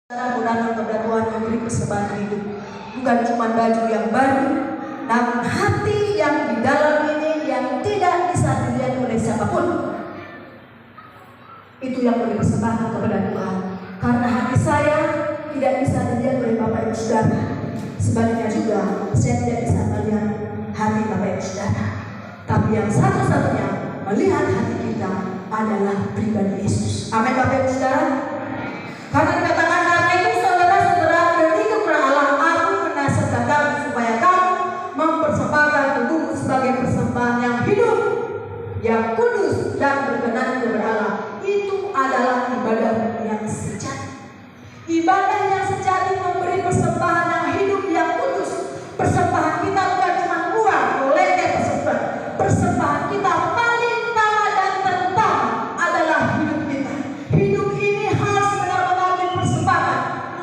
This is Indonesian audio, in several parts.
Mudah kepada Tuhan memberi persembahan hidup, bukan cuma baju yang baru, namun hati yang di dalam ini yang tidak bisa dilihat oleh siapapun. Itu yang boleh persembahkan kepada Tuhan. Karena hati saya tidak bisa dilihat oleh Bapak Ibu Saudara. Sebaliknya juga saya tidak bisa melihat hati Bapak Ibu Saudara. Tapi yang satu-satunya melihat hati kita adalah pribadi Yesus. Amin Bapak Ibu Saudara. Karena dikatakan karena itu saudara-saudara berhidup Allah, aku menasihatkan kamu supaya kamu mempersembahkan tubuhmu sebagai persembahan yang hidup, yang kudus dan berkenan kepada Allah. Itu adalah ibadah yang sejati. Ibadah yang sejati memberi persembahan yang hidup, yang kudus. Persembahan kita bukan cuma uang, boleh persembahan. Persembahan kita paling utama dan terutama adalah hidup kita. Hidup ini harus benar-benar dipersembahkan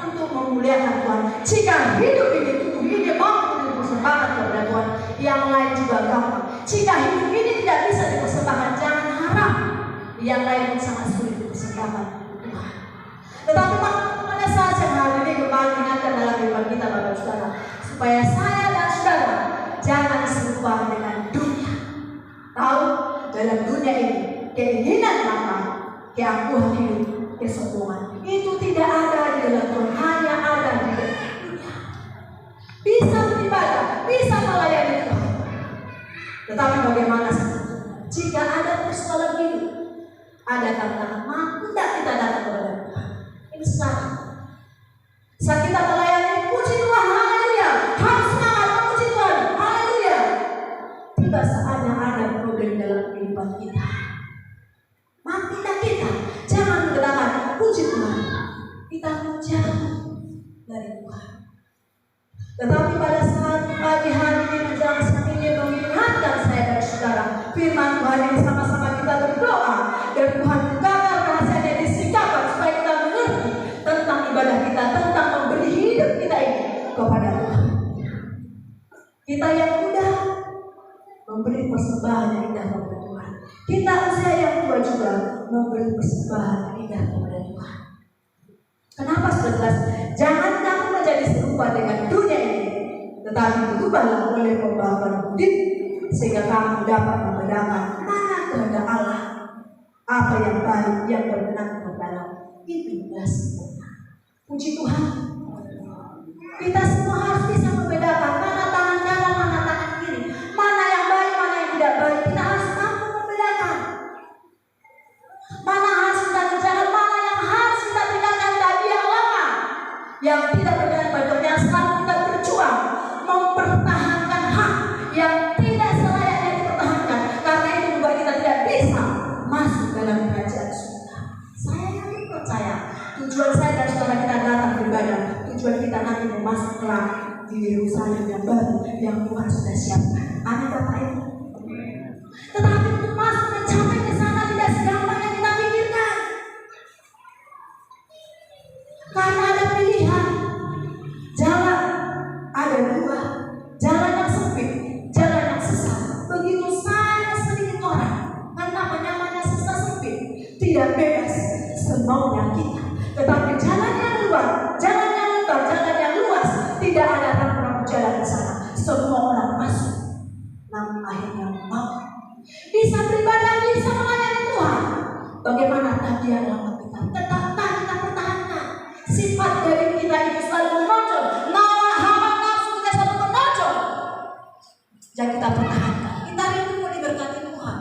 untuk memuliakan Tuhan. Jika hidup ini, tubuh ini mampu dipersembahkan kepada Tuhan, yang lain juga gampang. Jika hidup ini tidak bisa dipersembahkan, jangan harap yang lain pun sangat sulit dipersembahkan Tuhan. Tetapi pada saat yang hari ini kembali ingatkan dalam iman kita Bapak Saudara, supaya saya dan saudara jangan serupa dengan dunia. Tahu, dalam dunia ini keinginan mata, keangkuhan hidup, kesombongan itu tidak ada di dalam Tuhan, hanya ada di dalam dunia. Bisa beribadah, bisa melayani Tuhan, tetapi bagaimana jika ada persoalan hidup, ada tantangan, mampu tidak kita datang kepada Tuhan? Ini sekarang saat kita melayani, puji Tuhan, haleluya, harus semangat memuji Tuhan, haleluya. Tiba saatnya ada problem dalam kehidupan kita, matilah kita, jangan mengatakan puji Tuhan, kita menjauh dari Tuhan. Tetapi pada saat pagi hari ini menjelang siang ini mengingatkan saya dan saudara, firman Tuhan ini sama-sama kita berdoa dan Tuhan bukakan rahasianya disingkapkan supaya kita mengerti tentang ibadah kita, tentang memberi hidup kita ini kepada Tuhan. Kita yang muda memberi persembahan yang indah kepada Tuhan. Kita usia yang tua juga memberi persembahan yang indah kepada Tuhan. Kenapa saudara? Jangan kamu menjadi serupa dengan dunia ini, tetapi berubahlah oleh pembaharuan budi, sehingga kamu dapat membedakan mana kehendak Allah, apa yang baik, yang berkenan kepada Allah. Itu adalah sempurna. Puji Tuhan. Kita semua harus bisa membedakan mana tangan kanan, mana tangan kiri, mana yang baik, mana yang tidak baik. Kita harus mampu membedakan mana harus kita kerjakan, mana yang harus kita tinggalkan tadi yang lama, yang tidak berkenan pada Tuhan. Yang sekarang kita berjuang mempertahankan hak yang tidak selayaknya dipertahankan, karena itu membuat kita tidak bisa masuk dalam kerajaan surga. Saya yakin percaya tujuan saya dan saudara kita datang beribadah, tujuan kita nanti masuk kelak di Yerusalem yang baru yang Tuhan sudah siapkan. Amin Bapak Ibu. Tetapi untuk masuk mencapai ke sana tidak segampang yang kita pikirkan, karena ada pilihan jalan, ada dua, jalan yang sempit, jalan yang sesat. Begitu sangat sedikit orang, karena namanya sesat sempit, tidak bebas semaunya kita. Tetapi jalan yang luas, jalan yang lebar, jalan yang luas, tidak ada rambu-rambu jalan di sana. Semua orang masuk, namun akhirnya mau bisa beribadah, bisa melayani Tuhan. Bagaimana tadi alamat kita? Tetap kita pertahankan sifat dari kita itu selalu menonjol. Hawa nafsu kita selalu menonjol. Yang kita pertahankan. Kita rindu mau diberkati Tuhan,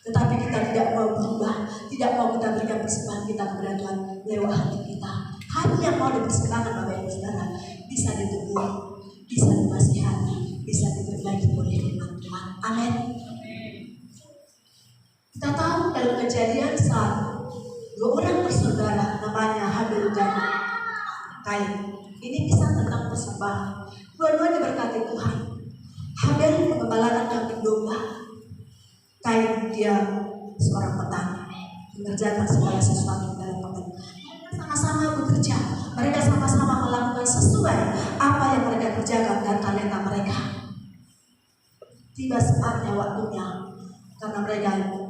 tetapi kita tidak mau berubah, tidak mau kita berikan persembahan kita kepada Tuhan lewat hati kita. Hati yang mau dipersembahkan Bapak Ibu Saudara bisa ditegur, bisa dinasihati, bisa diperbaiki oleh firman Tuhan. Amin. Kita tahu dalam Kejadian saat dua orang bersaudara namanya Habel dan Kain. Ini kisah tentang persembahan. Dua-dua diberkati Tuhan. Habel mengembalakan kambing domba, Kain dia seorang petani, mengerjakan segala sesuatu dalam pekerjaan. Mereka sama-sama bekerja, mereka sama-sama melakukan sesuai apa yang mereka kerjakan dan talenta mereka. Tiba saatnya waktunya, karena mereka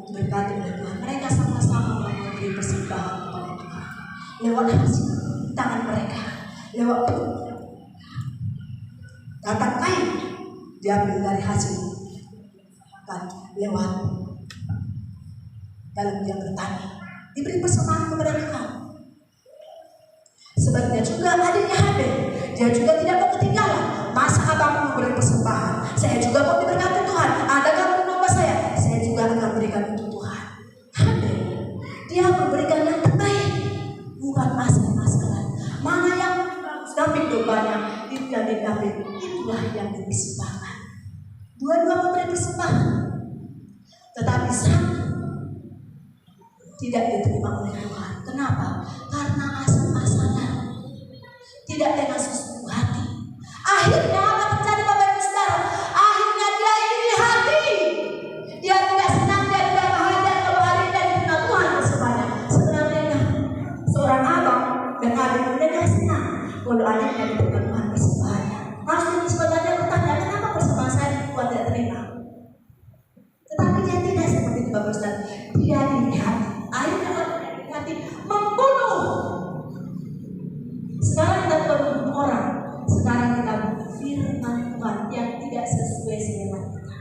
berkati oleh Tuhan, mereka sama-sama memberi persembahan kepada Tuhan lewat hasil. lewat batang kayu diambil dari hasil lewat dalam dia bertani, diberi persembahan kepada Tuhan. Sebaliknya juga adiknya Habel, dia juga tidak mau ketinggalan. Masa abang memberi persembahan, saya juga mau diberkati Tuhan. Adakah domba saya juga akan berikan untuk Tuhan. Habel, dia memberikan yang terbaik, bukan masalah. Mana yang bagus kambing dombanya, itu yang diambil, itulah yang dipersembahkan. Dua-dua memberi persembahan, tetapi satu tidak diterima oleh Tuhan. Kenapa? Karena asal-asalan, tidak dengan sesungguh hati. Akhirnya apa terjadi Bapak Ibu Saudara? Akhirnya dia iri hati. Dia tidak senang, dia tidak bahagia kalau akhirnya diterima Tuhan bersamanya. Sebenarnya seorang abang dan adiknya dia senang kalau adiknya diterima Tuhan bersamanya. Maksudnya sebenarnya bertanya, kenapa persembahan saya Tuhan tidak terima? Tetapi dia tidak seperti itu Bapak Ibu Saudara. Dia iri hati. Akhirnya hati membunuh. Sekarang kita bukan membunuh orang, sekarang kita firman Tuhan yang tidak sesuai selera kita.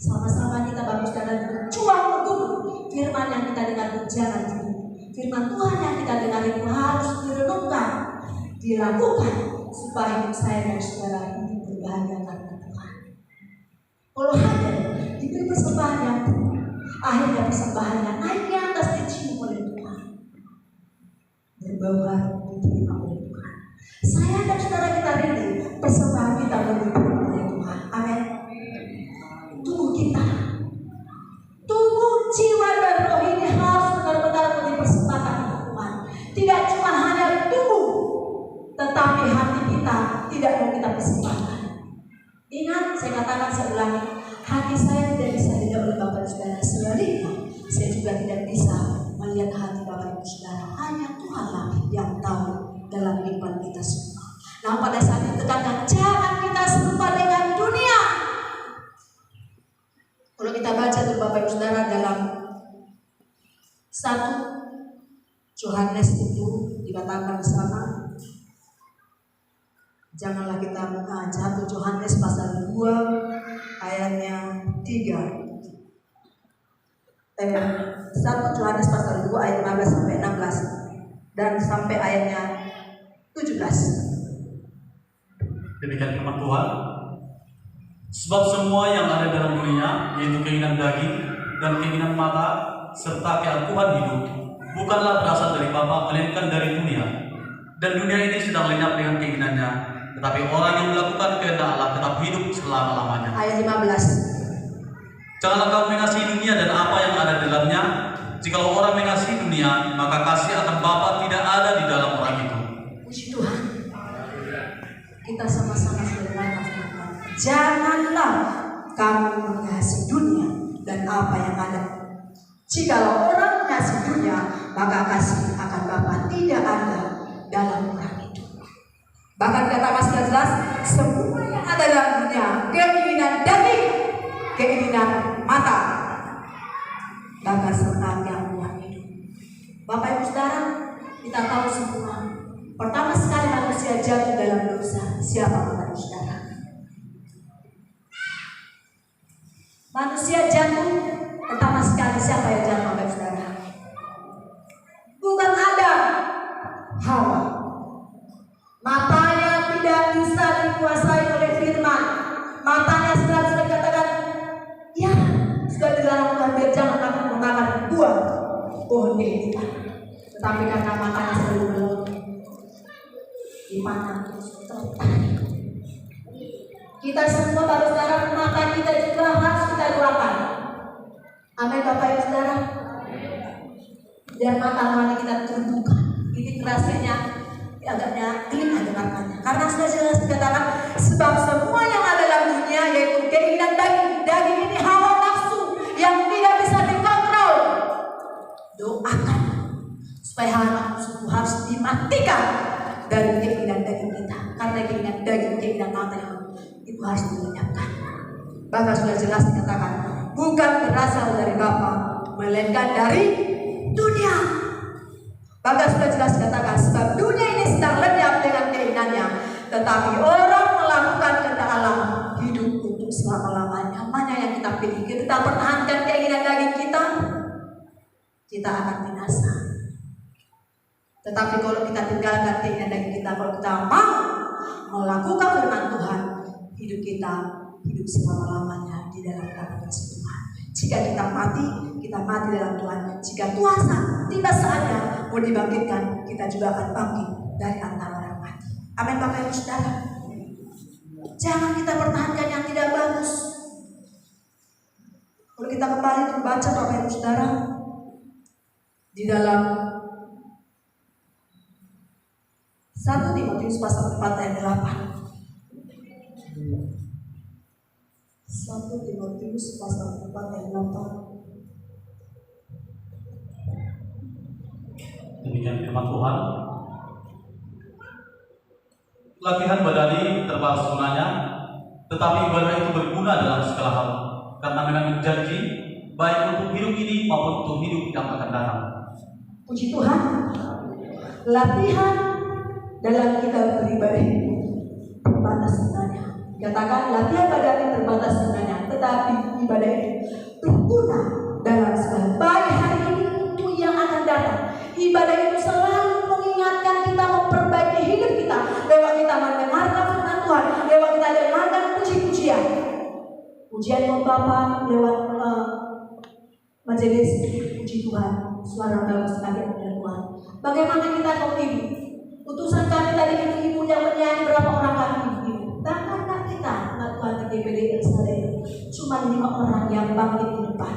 Sama-sama kita bagus dan berjuang membunuh firman yang kita dengar, jangan dibunuh. Firman Tuhan yang kita dengar itu harus direnungkan, dilakukan supaya hidup saya dan saudara hidup berbahagia karena Tuhan. Kalau hanya diberi persembahan yang akhirnya persembahannya naik ke atas, dicium oleh Tuhan, berbau harum diterima oleh Tuhan. Saya dan saudara kita rindu persembahan kita diterima oleh Tuhan. Amin. Tubuh kita, tubuh, jiwa dan roh ini harus benar-benar dipersembahkan untuk Tuhan. Tidak cuma hanya tubuh, tetapi hati kita tidak mau kita persembahkan. Ingat, saya katakan, saya ulangi, hati saya tidak bisa dilihat oleh Bapak Ibu Saudara. Sebaliknya, saya juga tidak bisa melihat hati Bapak Ibu Saudara. Hanya Tuhanlah yang tahu dalam kehidupan kita semua. Nah, pada saat itu ditekankan, jangan kita serupa dengan dunia. Kalau kita baca tuh Bapak Ibu Saudara dalam 1 Yohanes itu dikatakan di sana, janganlah kita mengajar. 1 Yohanes pasal 2 ayatnya 3. 1 Yohanes pasal 2 ayat 15 sampai 16 dan sampai ayatnya 17. Demikian firman Tuhan. Sebab semua yang ada dalam dunia, yaitu keinginan daging dan keinginan mata serta keangkuhan hidup, bukanlah berasal dari Bapa, melainkan dari dunia. Dan dunia ini sedang lenyap dengan keinginannya, tetapi orang yang melakukan kehendak Allah tetap hidup selama-lamanya. Ayat 15. Janganlah kamu mengasihi dunia dan apa yang ada dalamnya. Jikalau orang mengasihi dunia, maka kasih akan Bapa tidak ada di dalam orang itu. Puji Tuhan. Kita sama-sama saudara, janganlah kamu mengasihi dunia dan apa yang ada. Jikalau orang mengasihi dunia, maka kasih akan Bapa tidak ada dalam orang itu. Bahkan kata masih jelas, semua yang ada dalam dunia, keinginan daging, keinginan mata, bahkan serta keangkuhan hidup. Bapak Ibu Saudara, kita tahu semua, pertama sekali manusia jatuh dalam dosa. Siapa Bapak Ibu Saudara? Manusia jatuh pertama sekali, siapa yang jatuh Bapak Ibu Saudara? Bukan Adam, Hawa. Matanya tidak bisa dikuasai oleh firman. Matanya sudah dikatakan, ya sudah dilarang Tuhan, biar jangan kamu memakan buah pohon kehidupan. Tetapi karena matanya selalu belum dipandang tertarik. Kita semua Bapak Saudara, mata kita juga harus kita doakan. Amin Bapak Ibu Saudara. Biar mata rohani kita terbuka. Ini kerasnya agaknya telinga dengarkannya. Karena sudah jelas dikatakan, sebab semua yang ada dalam dunia, yaitu keinginan daging ini hawa nafsu yang tidak bisa dikontrol. Doakan supaya hawa nafsu harus dimatikan dari keinginan daging kita. Karena keinginan daging, keinginan mata yang itu harus dilenyapkan. Bahkan sudah jelas dikatakan, bukan berasal dari Bapa, melainkan dari dunia. Bahkan sudah jelas dikatakan, sebab dunia ini sedang lenyap dengan Tetapi orang melakukan kehendak Allah hidup untuk selama-lamanya. Mana yang kita pilih? Kita pertahankan keinginan daging kita akan binasa. Tetapi kalau kita tinggalkan keinginan daging kita, kalau kita mau melakukan firman Tuhan, hidup kita hidup selama-lamanya di dalam kasih Tuhan. Jika kita mati dalam Tuhan. Jika Tuhan tiba saatnya mau dibangkitkan, kita juga akan bangkit dari antara orang mati. Amin Bapak Ibu Saudara. Jangan kita pertahankan yang tidak bagus. Kalau kita kembali membaca Bapak Ibu Saudara di dalam 1 Timotius pasal 4 ayat 8. 1 Timotius pasal 4 ayat 8. Demikian firman Tuhan. Latihan badani terbatas gunanya, tetapi ibadah itu berguna dalam segala hal, karena mengandung janji baik untuk hidup ini maupun untuk hidup yang akan datang. Puji Tuhan. Latihan dalam kita beribadah terbatas gunanya. Katakan latihan badani terbatas gunanya, tetapi ibadah itu berguna dalam segala baik hari ini untuk yang akan datang. Ibadah itu selalu mengingatkan kita, memperbaiki hidup kita lewat kita mendengarkan firman Tuhan, lewat kita dengarkan puji-pujian, pujian Bapa lewat majelis puji Tuhan, suara bagus sebagai Tuhan. Bagaimana kita ibu? Utusan kami tadi ibu yang menyanyi, berapa orang kami ibu? Bahkan kita Tuhan di GPD Elsade cuma 5 orang yang bangkit di depan.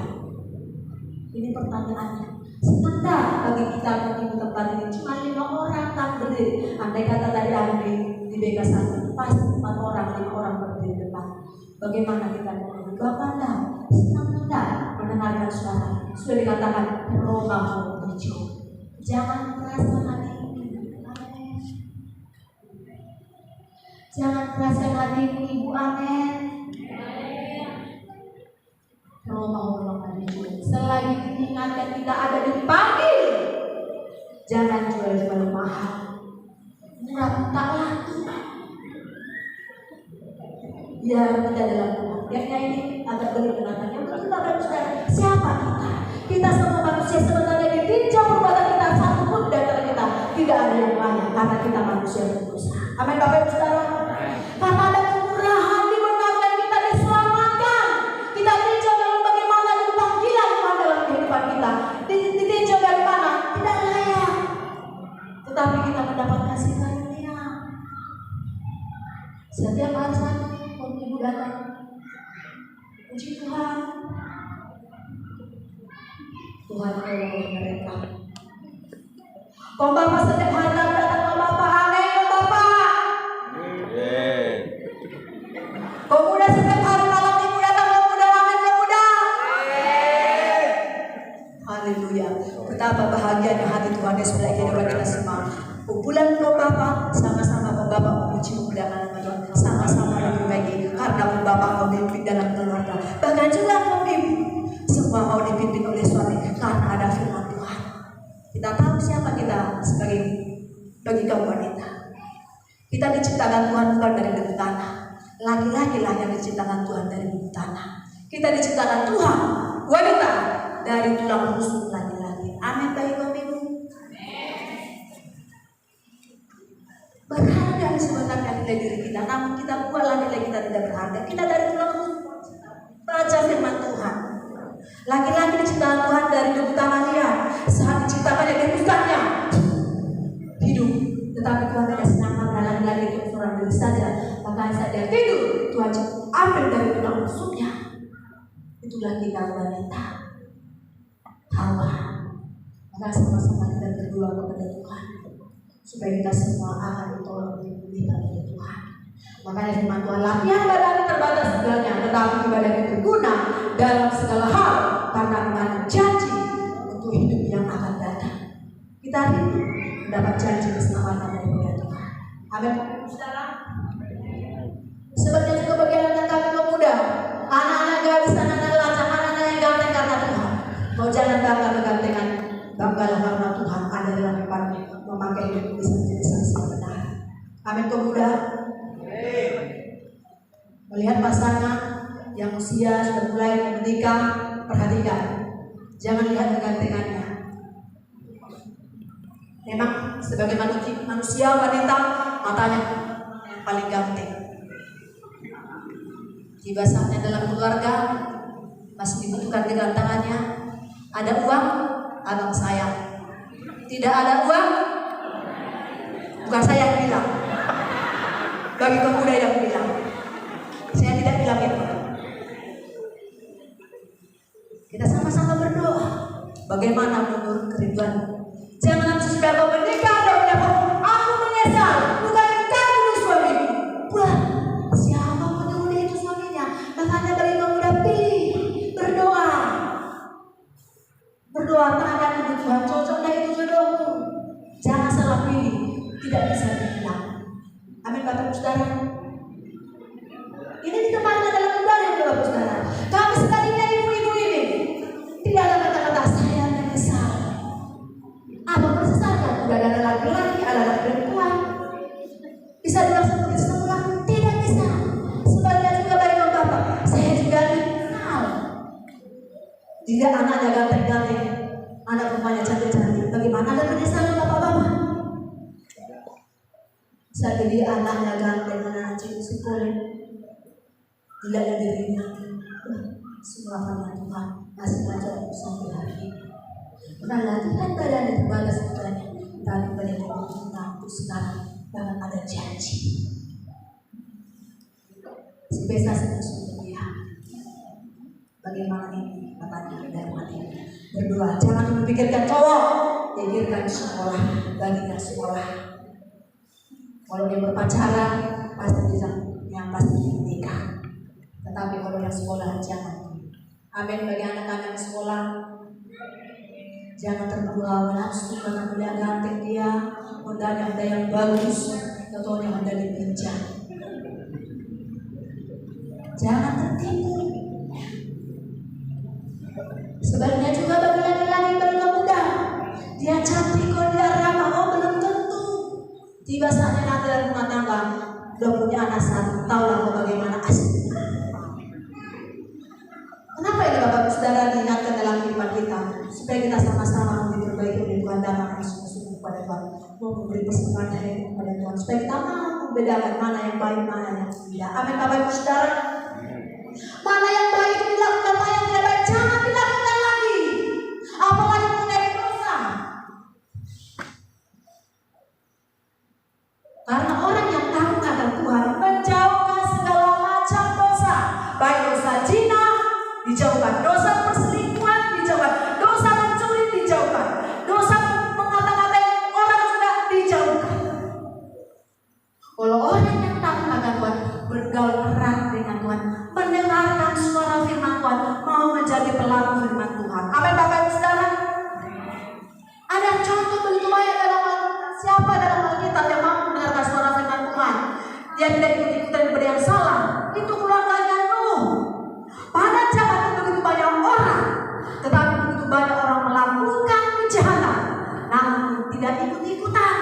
Ini pertanyaannya. Senang bagi kita di tempat ini cuma 5 orang kan berdiri. Andai kata tadi ada di BK1 pasti 4 orang, 5 orang berdiri di depan. Bagaimana kita bangga, senang tidak mendengarkan suara. Sudah dikatakan roh mau hijau. Jangan merasa hati ini. Amin. Jangan merasa hati ibu. Amin. Roh mau hijau. Selagi diingatkan kita ada dipanggil, jangan jual mahal, murah tak laku. Biar kita dalam Tuhan. Biarnya ini agak berat dengan yang betul Bapak Saudara. Siapa kita? Kita semua manusia sebenarnya ditinjau perbuatan kita, satu pun di antara kita tidak ada yang layak karena kita manusia berdosa. Amin Bapak Saudara. Karena ada kemurahan dibenarkan kita diselamatkan. Kita tinjau dalam bagaimana panggilan Tuhan dalam kehidupan kita. Ditinjau dari mana? Tidak layak. Tetapi kita mendapat kasih karunia. Setiap hari satu ibu datang. Puji Tuhan. Tuhan menolong mereka. Kau Bapak setiap hari datang ke Bapak. Amin kau Bapak. Amin. Kau muda setiap hari malam ibu datang kau muda. Amin kau muda. Amin. Haleluya. Betapa bahagianya hati Tuhan Yesus dalam kehidupan kita semua. Kumpulan kau Bapak sama-sama kau Bapak memuji memuliakan nama Tuhan. Sama-sama diperbaiki karena kau Bapak kau memimpin dalam keluarga. Bahkan juga kau ibu semua mau dipimpin oleh suami karena ada firman Tuhan. Kita tahu siapa kita sebagai bagi kaum wanita. Kita diciptakan Tuhan bukan dari bumi tanah. Laki-laki lah yang diciptakan Tuhan dari bumi tanah. Kita diciptakan Tuhan wanita dari tulang rusuk laki-laki. Amin bagi kaum ibu. Berharga sebenarnya nilai diri kita, namun kita buatlah nilai kita tidak berharga. Kita dari tulang rusuk. Baca firman Tuhan. Laki-laki diciptakan Tuhan dari debu tanah liat. Saat diciptakannya dihembuskannya hidup. Tetapi Tuhan tidak senang karena laki-laki itu seorang diri saja. Maka saat dia tidur, Tuhan ambil dari tulang rusuknya. Itulah kita wanita Hawa. Maka sama-sama kita berdoa kepada Tuhan supaya kita semua akan ditolong dipulihkan oleh Tuhan. Makanya firman Tuhan, latihan badani terbatas segalanya, tetapi ibadah itu berguna dalam segala hal karena mengandung janji untuk hidup yang akan datang. Kita rindu mendapat janji keselamatan dari Tuhan. Amin. Saudara, sebabnya juga bagian kami kaum muda, anak-anak gadis, anak-anak lacang, anak-anak yang ganteng karena Tuhan. Mau jangan bangga bergantengan, banggalah karena Tuhan ada dalam depan memakai hidup bisa menjadi saksi yang benar. Amin kaum muda. usia sudah mulai menikah, perhatikan, jangan lihat kegantengannya. Memang sebagai manusia wanita, matanya yang paling ganteng. Tiba saatnya dalam keluarga masih dibutuhkan kegantengannya. Ada uang, abang sayang. Tidak ada uang, bukan saya yang bilang, bagi pemuda yang bilang. Saya tidak bilang itu. Kita sama-sama berdoa. Bagaimana menurut kerinduan? Jangan sesudah kau menikah dan mendapat aku menyesal, bukan kau dulu suamiku. Wah, siapa menyuruh itu suaminya? Makanya bagi pemuda pilih berdoa. Berdoa terhadap kebutuhan cocoknya itu jodohmu. Jangan salah pilih, tidak bisa dibilang. Amin Bapak Saudara. Ini tidak pernah dalam kembali Bapak Saudara. Kami sekalinya ibu-ibu ini tidak ada kata-kata saya menyesal. Apa persesakan? Udah ada laki-laki, ada anak perempuan. Bisa bilang seperti semula? Tidak bisa. Sebaliknya juga bagi Bapak, saya juga menyesal. Jika anaknya ganteng-ganteng, anak perempuannya cantik-cantik, bagaimana ada penyesalan Bapak-Bapak? Saat jadi anaknya ganteng, anak cium sekolah, dilihat dirinya, semua firman Tuhan masih aja sampai hari ini. Bukan lagi kan badannya terbalas sebetulnya, tapi pada kita untuk sekarang bahkan ada janji. Sebesar semuanya dia. Bagaimana ini katanya dalam hati berdoa, jangan memikirkan cowok, pikirkan sekolah, bagikan sekolah. Kalau dia berpacaran pasti bisa, yang pasti nikah. Tetapi kalau yang sekolah jangan. Amin bagi anak-anak sekolah. Jangan terbawa nafsu karena tidak ganteng dia, modalnya ada yang bagus, contohnya ada dipinjam. Jangan tertipu. Sebaliknya juga bagi laki-laki berusia muda, dia cantik kok, dia ramah, oh belum tentu. Tiba saatnya nanti dalam rumah tangga, udah punya anak satu, tahulah kok bagaimana aslinya. Kenapa ini Bapak Saudara diingatkan dalam kehidupan kita, supaya kita sama-sama diperbaiki oleh Tuhan dan sungguh-sungguh kepada Tuhan, mau memberi persembahan kepada Tuhan, supaya kita mau membedakan mana yang baik, mana yang tidak. Amin Bapak Ibu Saudara. Mana yang baik dilakukan, mana yang tidak baik jangan dilakukan lagi, apalagi mengenai dosa. Karena orang yang takut akan Tuhan menjauhkan segala macam dosa, baik dosa zina dijauhkan, dosa perselingkuhan dijauhkan, dosa mencuri dijauhkan, dosa mengata-ngatai orang juga dijauhkan. Kalau orang yang takut akan Tuhan bergaul erat dengan Tuhan, mendengarkan suara firman Tuhan, mau menjadi pelaku firman Tuhan. Amin Bapak Ibu Saudara. Ada contoh begitu banyak dalam Alkitab. Siapa dalam Alkitab yang mampu mendengarkan suara firman Tuhan? Dia tidak ikut-ikutan kepada yang salah. Itu keluarganya Nuh. Pada zaman itu begitu banyak orang, tetapi begitu banyak orang melakukan kejahatan, namun tidak ikut-ikutan.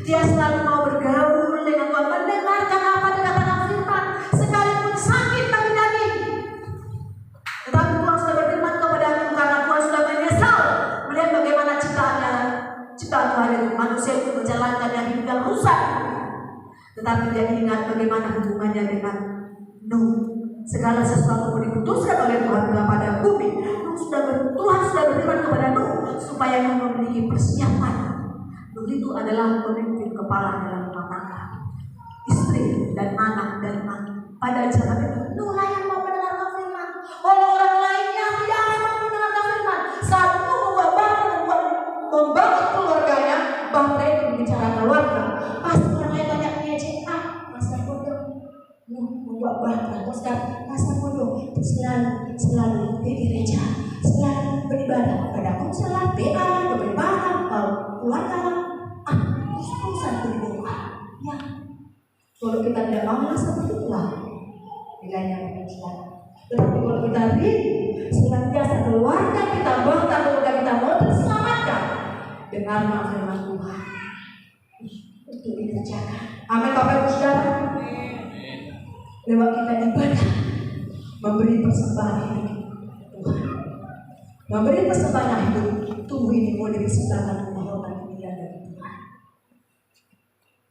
Dia selalu mau bergaul dengan Tuhan, mendengarkan apa dikatakan firman, sekalipun sakit bagi daging. Tetapi Tuhan sudah berfirman kepada aku, karena Tuhan sudah menyesal melihat bagaimana ciptaan Tuhan itu, manusia itu menjalankannya hidup yang rusak. Tetapi dia ingat bagaimana hubungannya dengan Nuh. Segala sesuatu pun diputuskan oleh Tuhan kepada bumi. Tuhan sudah berfirman kepada Nuh supaya Nuh memiliki persiapan. Nuh itu adalah pemimpin kepala dalam rumah tangga, istri dan anak dan anak. Pada zaman itu Nuh lah yang mau mendengarkan firman. Kalau orang lainnya tidak mau mendengarkan firman, saat Nuh membangun keluarganya, bangsa itu bicara keluarga, pasti orang lain banyak ngejek, masa bodoh. Nuh membuat bangsa, masa bodoh, selalu di gereja, selalu beribadah kepada konselat, BA, beribadah, keluarga, urusan berdoa. Ya, kalau kita tidak mau seperti itulah nilainya berdoa. Tetapi kalau kita senantiasa keluarga kita, bangsa keluarga kita mau terselamatkan, dengarlah firman Tuhan. Itu dikerjakan. Amin Bapak Ibu Saudara. Lewat kita ibadah, memberi persembahan hidup Tuhan. Memberi persembahan hidup, tubuh ini boleh disembahkan memohonkan kemuliaan dari Tuhan.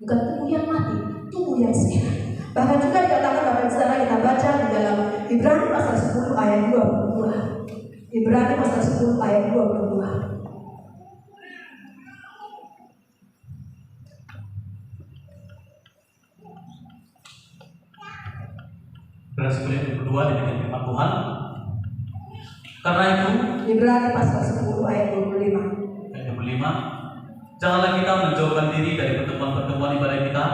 Bukan tubuh yang mati, tubuh yang sehat. Bahkan juga dikatakan Bapak Saudara, kita baca di dalam Ibrani pasal 10 ayat 22. Ibrani pasal 10 ayat 22. Berarti yang kedua demikian firman Tuhan. Karena itu, Ibrani pasal 10 ayat 25. ayat 25, janganlah kita menjauhkan diri dari pertemuan-pertemuan ibadah kita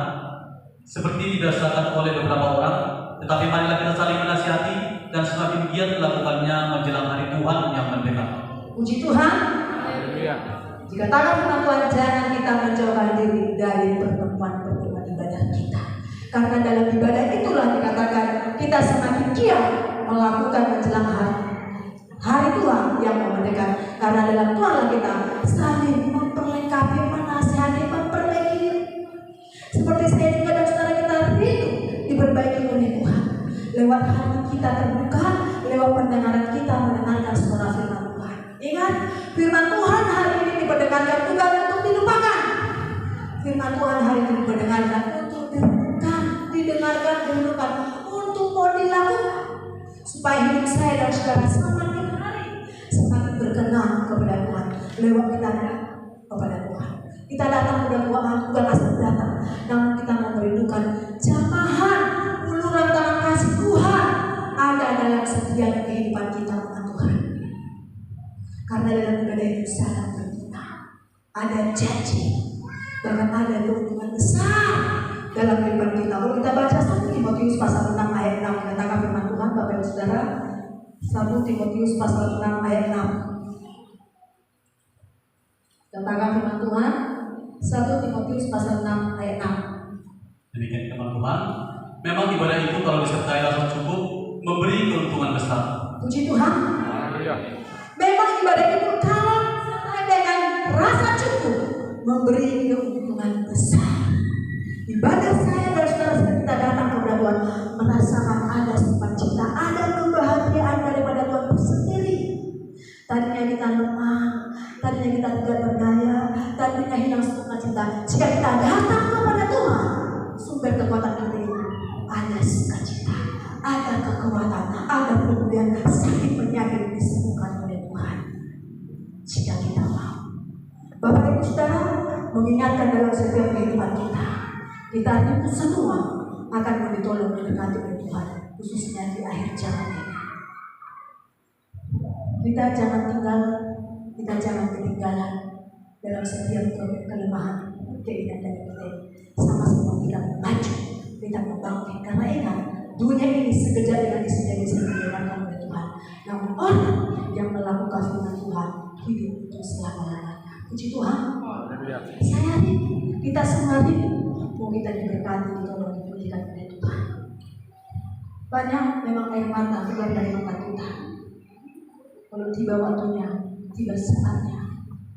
seperti didasarkan oleh beberapa orang, tetapi marilah kita saling menasihati dan semakin giat melakukannya menjelang hari Tuhan yang mendekat. Puji Tuhan. Jika tangan firman Tuhan, jangan kita menjauhkan diri dari pertemuan-pertemuan ibadah kita. Karena dalam ibadah itulah dikatakan kita semakin giat melakukan menjelang hari Tuhan yang mendekat. Karena dalam Tuhanlah kita saling memperlengkapi, menasihati, memperbaiki. Seperti saya juga dan saudara kita itu diperbaiki oleh Tuhan. Lewat hati kita terbuka, lewat pendengaran kita mendengarkan suara firman Tuhan. Ingat, firman Tuhan hari ini diperdengarkan bukan untuk dilupakan. Firman Tuhan hari ini diperdengarkan untuk didengarkan, dilupakan, untuk mau dilakukan. Supaya hidup saya dan saudara semakin hari semakin berkenan kepada Tuhan. Lewat kita kepada Tuhan. Kita datang kepada Tuhan bukan asal datang, namun kita mau merindukan jamahan uluran tangan kasih Tuhan ada dalam setiap kehidupan kita dengan Tuhan. Karena dalam ibadah itu sangat berguna. Ada janji, bahkan ada keuntungan besar dalam kehidupan kita. Kalau kita baca 1 Timotius pasal 6 ayat 6 mengatakan firman Tuhan, Bapak Ibu Saudara, 1 Timotius pasal 6 ayat 6. Katakan firman Tuhan, 1 Timotius pasal 6 ayat 6. Demikian firman Tuhan. Memang ibadah itu kalau disertai rasa cukup memberi keuntungan besar. Puji Tuhan. Memang ibadah itu kalau disertai dengan rasa cukup memberi keuntungan besar. Ibadah saya dan saudara kita datang kepada Tuhan merasakan ada sukacita, ada kebahagiaan daripada Tuhan itu sendiri. Tadinya kita lemah, tadinya kita tidak berdaya, tadinya hilang sukacita. Jika kita datang kepada Tuhan, sumber kekuatan kita itu ada sukacita, ada kekuatan, ada pemulihan, sakit penyakit disembuhkan oleh Tuhan. Jika kita mau, Bapak Ibu Saudara, mengingatkan dalam setiap kehidupan kita itu semua akan ditolong mendekati oleh Tuhan, khususnya di akhir zaman ini. Kita jangan ketinggalan dalam setiap kelemahan keinginan dari kita. Sama-sama kita maju, kita membangkit. Karena ingat, dunia ini sekejap dengan isinya bisa dilakukan oleh Tuhan. Namun orang yang melakukan firman Tuhan hidup untuk selama-lamanya. Puji Tuhan. Saya rindu, kita semua rindu. Mau kita diberkati, ditolong, dipulihkan oleh Tuhan. Banyak memang air mata keluar dari mata kita. Kalau tiba waktunya, tiba saatnya,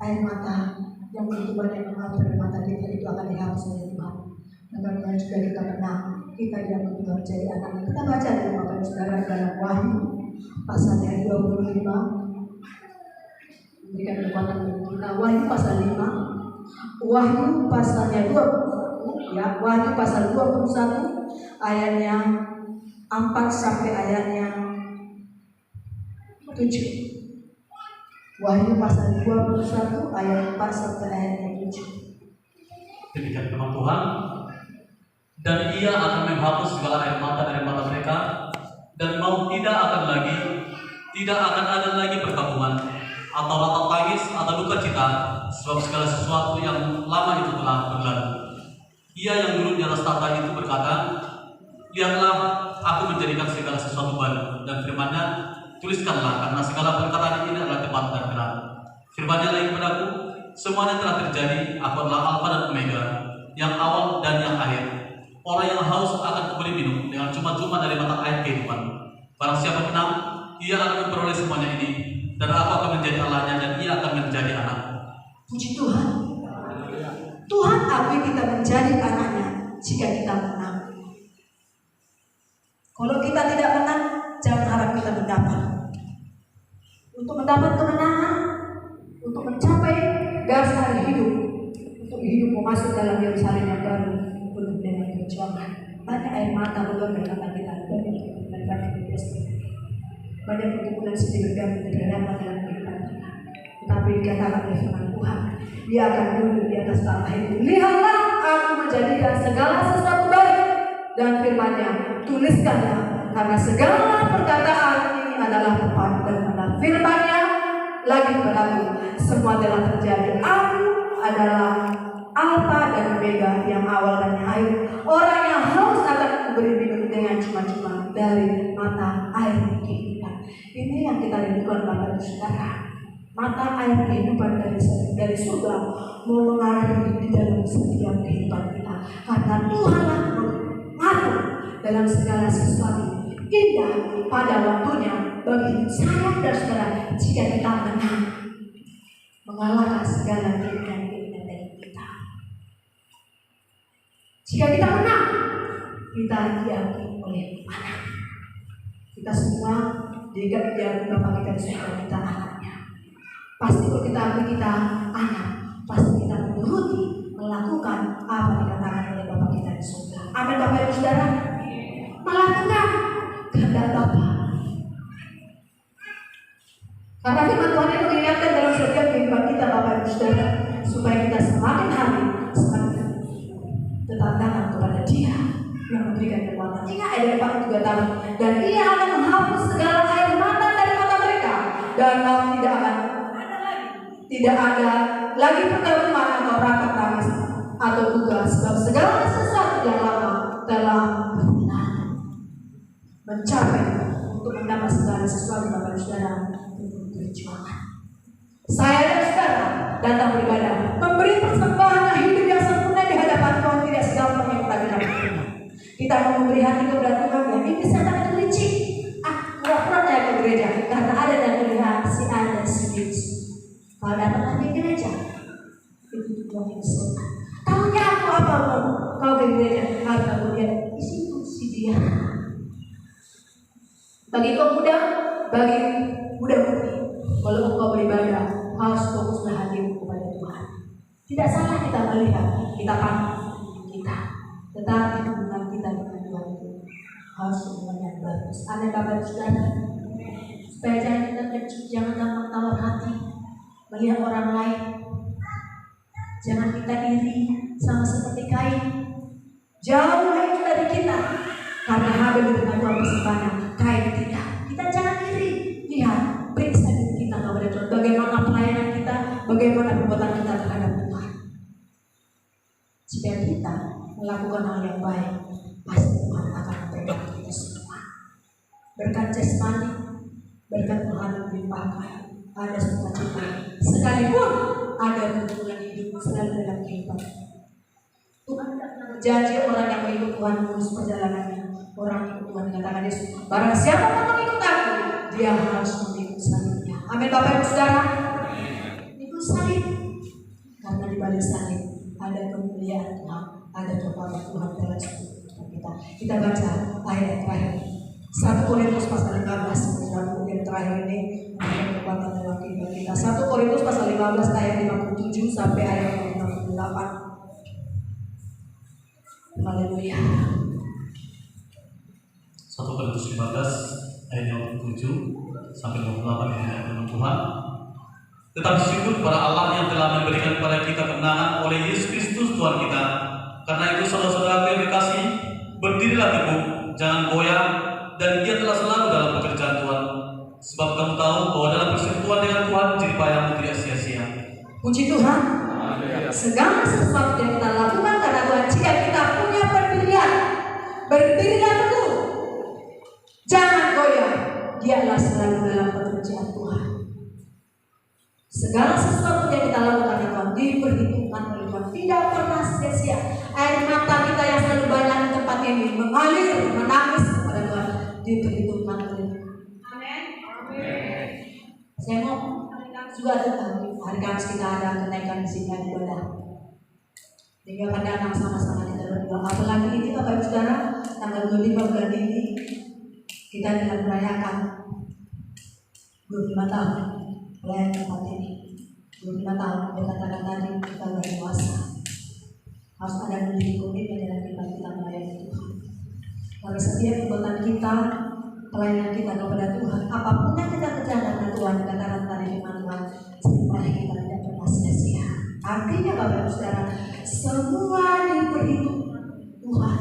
air mata yang begitu banyak mengalir dari mata kita itu akan dihapus oleh Tuhan. Dan juga kita menang, kita tidak begitu menjadi anak. Kita baca dari Bapak Saudara dalam Wahyu pasal 25, memberikan kekuatan bagi kita. Wahyu pasal 5, Wahyu pasalnya 20, ya, Wahyu pasal 21 ayatnya 4 sampai ayatnya 7. Wahyu pasal 21 ayat 4 sampai ayatnya 7. Demikian firman Tuhan. Dan ia akan menghapus segala air mata dari mata mereka, dan maut tidak akan ada lagi perkabungan atau rata tangis atau duka cita, sebab segala sesuatu yang lama itu telah berlalu. Ia yang dulu di atas tahta itu berkata, lihatlah, aku menjadikan segala sesuatu baru, dan firman-Nya, tuliskanlah, karena segala perkataan ini adalah tepat dan benar. Firman-Nya lagi kepadaku, semuanya telah terjadi. Aku adalah Alfa dan Omega, yang awal dan yang akhir. Orang yang haus akan kembali minum dengan cuma-cuma dari mata air kehidupan. Barang siapa menang, ia akan memperoleh semuanya ini, dan aku akan menjadi Allahnya, dan ia akan menjadi anak. Puji Tuhan. Tuhan akui kita menjadi anaknya jika kita menang. Kalau kita tidak menang, jangan harap kita mendapat. Untuk mendapat kemenangan, untuk mencapai garis akhir hidup, untuk hidup masuk dalam Yerusalem yang baru, penuh dengan perjuangan. Banyak air mata keluar dari mata kita, banyak depresi, banyak pergumulan sedih bergabung berhadapan dalam kehidupan kita. Tetapi dikatakan oleh firman Tuhan, Dia akan duduk di atas tahta itu. Lihatlah, aku menjadikan segala sesuatu baik. Dan firman-Nya, tuliskanlah, karena segala perkataan ini adalah tepat. Dan karena firman-Nya lagi kepadaku, semua telah terjadi. Aku adalah Alfa dan Omega, yang awal dan yang akhir. Orang yang haus akan memberi minum dengan cuma-cuma dari mata air kehidupan. Ini yang kita rindukan, Bapak dan Saudara. Mata air kehidupan dari surga mau mengalir di dalam setiap kehidupan kita. Karena Tuhanlah mengatur dalam segala sesuatu. Indah pada waktunya bagi saya dan saudara jika kita menang, mengalahkan segala keinginan dari kita. Jika kita menang, kita diakui oleh anak. Kita semua diikat di Bapa kita di surga, kita anaknya. Pasti kalau kita akui kita anak, pasti kita menuruti, melakukan apa yang dikatakan oleh Bapa kita di surga. Amin, Bapak Ibu Saudara. Melakukan kehendak Bapa. Karena firman Tuhan yang mengingatkan dalam setiap kehidupan kita, Bapak Ibu Saudara, supaya kita semakin hari semakin tetap taat kepada Dia yang memberikan kekuatan. Ingat ayat 4 juga tahu, dan Ia akan menghapus segala air mata dari mata mereka, dan maut tidak ada lagi perkabungan atau rapat tangis atau tugas, sebab segala sesuatu yang lama telah berlalu. Mencapai untuk mendapat segala sesuatu, Bapak dan Saudara, untuk perjuangan. Saya dan saudara datang beribadah, memberi persembahan hidup yang sempurna di hadapan Tuhan, tidak segampang yang kita lakukan. Kita mau memberi hati kepada Tuhan, yang ini setan itu licik. Pura-pura ke gereja karena ada dan melihat si A dan si B. Kalau datang ke gereja, itu Tuhan yang setan. Tahunya aku apa kau ke gereja? Karena kemudian di situ si dia. Bagi kau muda, bagi muda-mudi, kalau engkau beribadah, harus fokuslah hatimu kepada Tuhan. Tidak salah kita melihat, kita paham kita, tetapi hubungan kita dengan Tuhan itu harus hubungan yang bagus. Ada Bapak Saudara, supaya jangan kita kecut, jangan gampang tawar hati melihat orang lain. Jangan kita iri sama seperti Kain. Jauhlah itu dari kita, karena Habel dengan Tuhan persembahan, Kain tidak. Kita jangan iri. Lihat, periksa diri kita kepada Tuhan. Bagaimana pelayanan kita, bagaimana perbuatan kita terhadap Tuhan. Jika kita melakukan hal yang baik, pasti Tuhan akan memberkati kita semua. Berkat jasmani, berkat Tuhan melimpahkan, ada sukacita. Sekalipun ada hubungan hidup selalu dalam kehidupan. Tuhan tidak pernah berjanji orang yang mengikut Tuhan mulus perjalanannya. Orang yang ikut Tuhan dikatakan Yesus, barang siapa yang mengikut aku, dia harus mengikut salibnya. Amin, Bapak Ibu Saudara. Itu salib. Karena di balik salib ada kemuliaan Tuhan, ada kekuatan Tuhan dalam kita. Kita baca ayat yang terakhir. 1 Korintus pasal 15, kemudian terakhir ini ada kekuatan dalam kehidupan kita. 1 Korintus pasal 15 ayat 57 sampai ayat 58. Haleluya. 1 Korintus 15 ayat 57 sampai 28 ayat Tuhan. Tetapi syukur kepada Allah yang telah memberikan kepada kita kemenangan oleh Yesus Kristus Tuhan kita. Karena itu saudara-saudara yang dikasihi, berdirilah teguh, jangan goyah, dan dia telah selalu dalam pekerjaan Tuhan. Sebab kamu tahu bahwa dalam persekutuan dengan Tuhan jeripayahmu tidak sia-sia. Puji Tuhan. Segala sesuatu yang kita lakukan karena Tuhan, jika kita punya pendirian, berdirilah teguh, jangan goyah, dialah selalu dalam pekerjaan Tuhan. Segala sesuatu yang kita lakukan dengan Tuhan diperhitungkan oleh Tuhan, tidak pernah sia-sia. Air mata kita yang selalu banyak di tempat ini mengalir, menangis kepada Tuhan, diperhitungkan oleh Tuhan. Amin. Saya mau juga hari Kamis kita ada kenaikan di sini di ibadah. Jadi akan datang sama-sama kita berdua. Apalagi ini Bapak Ibu Saudara, tanggal 25 bulan ini Kita dalam merayakan 25 tahun pelayanan tempat ini. 25 tahun dikatakan tadi kita berpuasa. Harus ada menjadi komitmen dalam kita melayani Tuhan. Karena setiap perbuatan kita, pelayanan kita kepada Tuhan, apapun yang kita kerjakan dengan Tuhan, katakan tadi firman Tuhan, supaya kita tidak pernah sia-sia. Artinya Bapak Ibu Saudara, semua diperhitungkan Tuhan.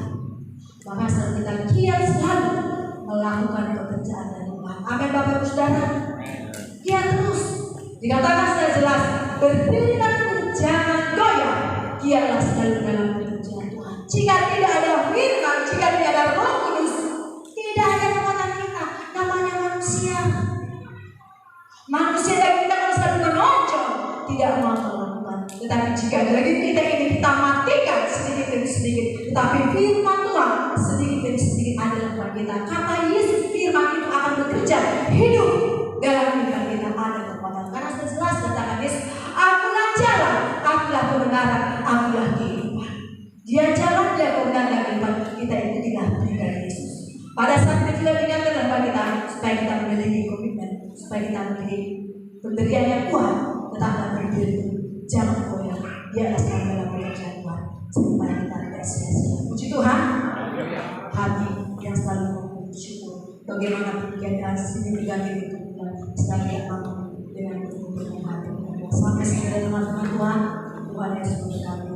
Maka kita kian selalu melakukan pekerjaan dari Tuhan. Amin Bapak Ibu Saudara. Kian terus dikatakan secara jelas, berdirilah jangan goyah, kianlah selalu dalam pekerjaan Tuhan. Jika tidak ada firman, jika tidak ada Roh Kudus, tidak ada kekuatan kita. Namanya manusia. Manusia yang kita harus selalu menonjol, tidak mau melakukan. Tetapi jika lagi kita ini kita matikan sedikit demi sedikit, tetapi firman Tuhan sedikit demi sedikit ada dalam kita. Kata Yesus, firman itu akan bekerja hidup dalam hidup kita, ada kekuatan. Karena sudah jelas katakan Yesus, akulah jalan, akulah kebenaran, akulah kehidupan. Dia jalan, dia kebenaran dan kehidupan. Kita ikutilah perintah Yesus. Pada saat kita diingatkan dalam kita, supaya kita memiliki komitmen, supaya kita memiliki pendirian yang kuat, tetaplah berdiri, jangan goyah. Dia adalah selalu dalam pekerjaan Tuhan, supaya kita tidak sia-sia. Puji Tuhan, hati yang selalu bersyukur. Bagaimana kegiatan signifikan itu dan selalu yang mampu dengan hati. Sampai segera teman-teman Tuhan, Tuhan Yesus memberkati.